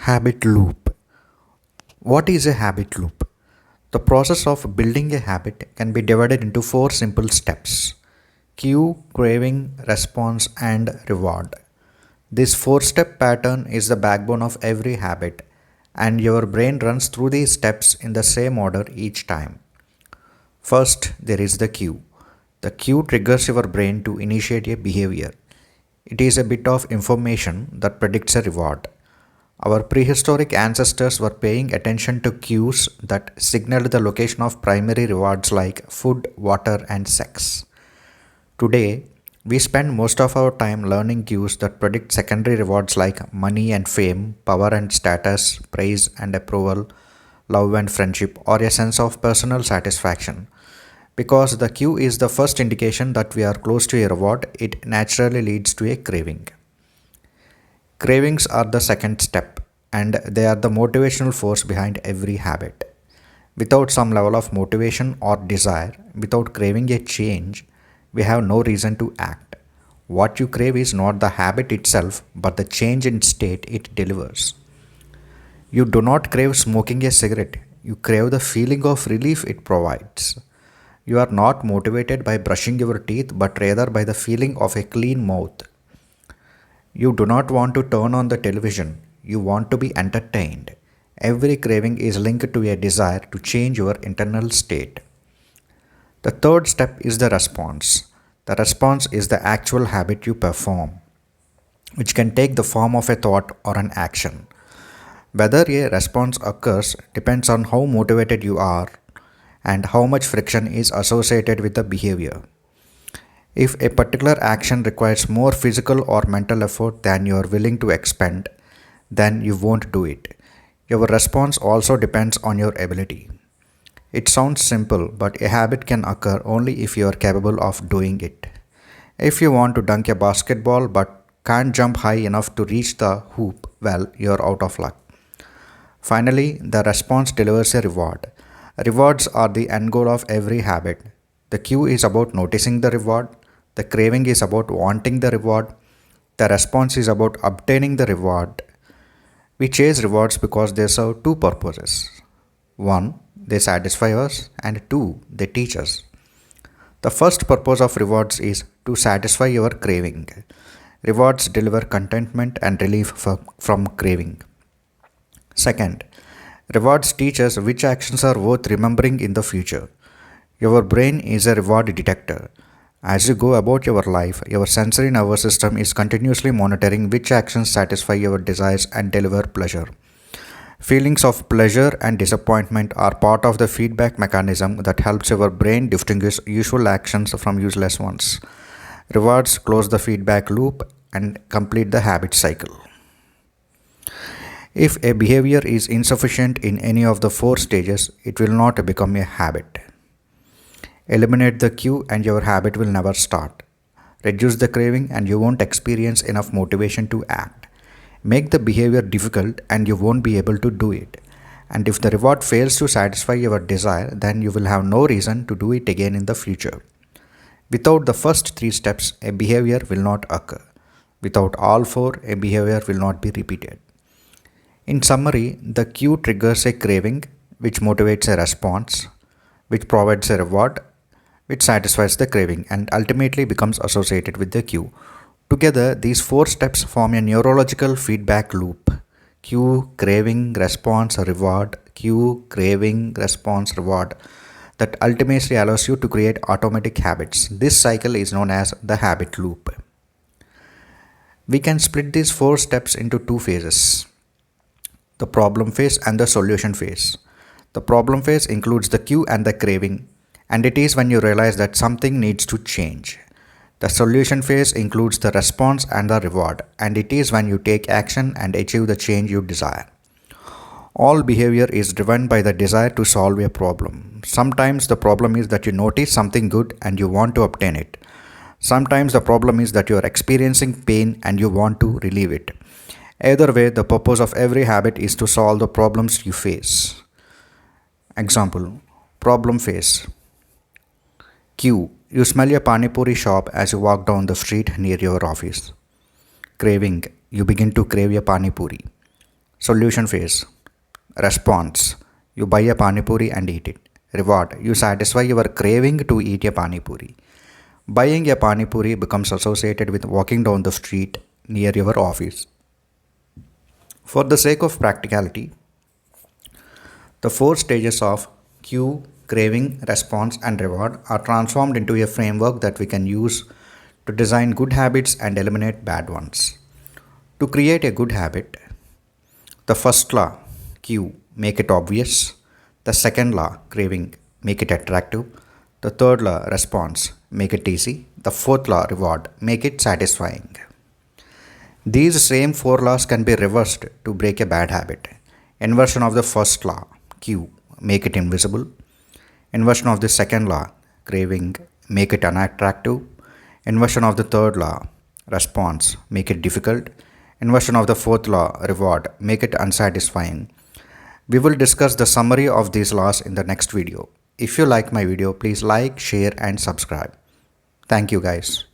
Habit loop. What is a habit loop? The process of building a habit can be divided into four simple steps: cue, craving, response, and reward. This four-step pattern is the backbone of every habit, and your brain runs through these steps in the same order each time. First, there is the cue. The cue triggers your brain to initiate a behavior. It is a bit of information that predicts a reward. Our prehistoric ancestors were paying attention to cues that signaled the location of primary rewards like food, water, and sex. Today, we spend most of our time learning cues that predict secondary rewards like money and fame, power and status, praise and approval, love and friendship, or a sense of personal satisfaction. Because the cue is the first indication that we are close to a reward, it naturally leads to a craving. Cravings are the second step, and they are the motivational force behind every habit. Without some level of motivation or desire, without craving a change, we have no reason to act. What you crave is not the habit itself, but the change in state it delivers. You do not crave smoking a cigarette, you crave the feeling of relief it provides. You are not motivated by brushing your teeth, but rather by the feeling of a clean mouth. You do not want to turn on the television, you want to be entertained. Every craving is linked to a desire to change your internal state. The third step is the response. The response is the actual habit you perform, which can take the form of a thought or an action. Whether a response occurs depends on how motivated you are and how much friction is associated with the behavior. If a particular action requires more physical or mental effort than you are willing to expend, then you won't do it. Your response also depends on your ability. It sounds simple, but a habit can occur only if you are capable of doing it. If you want to dunk a basketball but can't jump high enough to reach the hoop, well, you're out of luck. Finally, the response delivers a reward. Rewards are the end goal of every habit. The cue is about noticing the reward. The craving is about wanting the reward. The response is about obtaining the reward. We chase rewards because they serve two purposes. One, they satisfy us, and two, they teach us. The first purpose of rewards is to satisfy your craving. Rewards deliver contentment and relief from craving. Second, rewards teach us which actions are worth remembering in the future. Your brain is a reward detector. As you go about your life, your sensory nervous system is continuously monitoring which actions satisfy your desires and deliver pleasure. Feelings of pleasure and disappointment are part of the feedback mechanism that helps your brain distinguish useful actions from useless ones. Rewards close the feedback loop and complete the habit cycle. If a behavior is insufficient in any of the four stages, it will not become a habit. Eliminate the cue and your habit will never start. Reduce the craving and you won't experience enough motivation to act. Make the behavior difficult and you won't be able to do it. And if the reward fails to satisfy your desire, then you will have no reason to do it again in the future. Without the first three steps, a behavior will not occur. Without all four, a behavior will not be repeated. In summary, the cue triggers a craving, which motivates a response, which provides a reward, which satisfies the craving and ultimately becomes associated with the cue. Together, these four steps form a neurological feedback loop: cue, craving, response, reward, cue, craving, response, reward, that ultimately allows you to create automatic habits. This cycle is known as the habit loop. We can split these four steps into two phases: the problem phase and the solution phase. The problem phase includes the cue and the craving, and it is when you realize that something needs to change. The solution phase includes the response and the reward, and it is when you take action and achieve the change you desire. All behavior is driven by the desire to solve a problem. Sometimes the problem is that you notice something good and you want to obtain it. Sometimes the problem is that you are experiencing pain and you want to relieve it. Either way, the purpose of every habit is to solve the problems you face. Example: problem phase. Cue: you smell a pani puri shop as you walk down the street near your office. Craving: you begin to crave a pani puri. Solution phase. Response. You buy a pani puri and eat it. Reward. You satisfy your craving to eat a pani puri. Buying a pani puri becomes associated with walking down the street near your office. For the sake of practicality, the four stages of cue, craving, response, and reward are transformed into a framework that we can use to design good habits and eliminate bad ones. To create a good habit, the first law, cue, make it obvious. The second law, craving, make it attractive. The third law, response, make it easy. The fourth law, reward, make it satisfying. These same four laws can be reversed to break a bad habit. Inversion of the first law, cue, make it invisible. Inversion of the second law, craving, make it unattractive. Inversion of the third law, response, make it difficult. Inversion of the fourth law, reward, make it unsatisfying. We will discuss the summary of these laws in the next video. If you like my video, please like, share and subscribe. Thank you guys.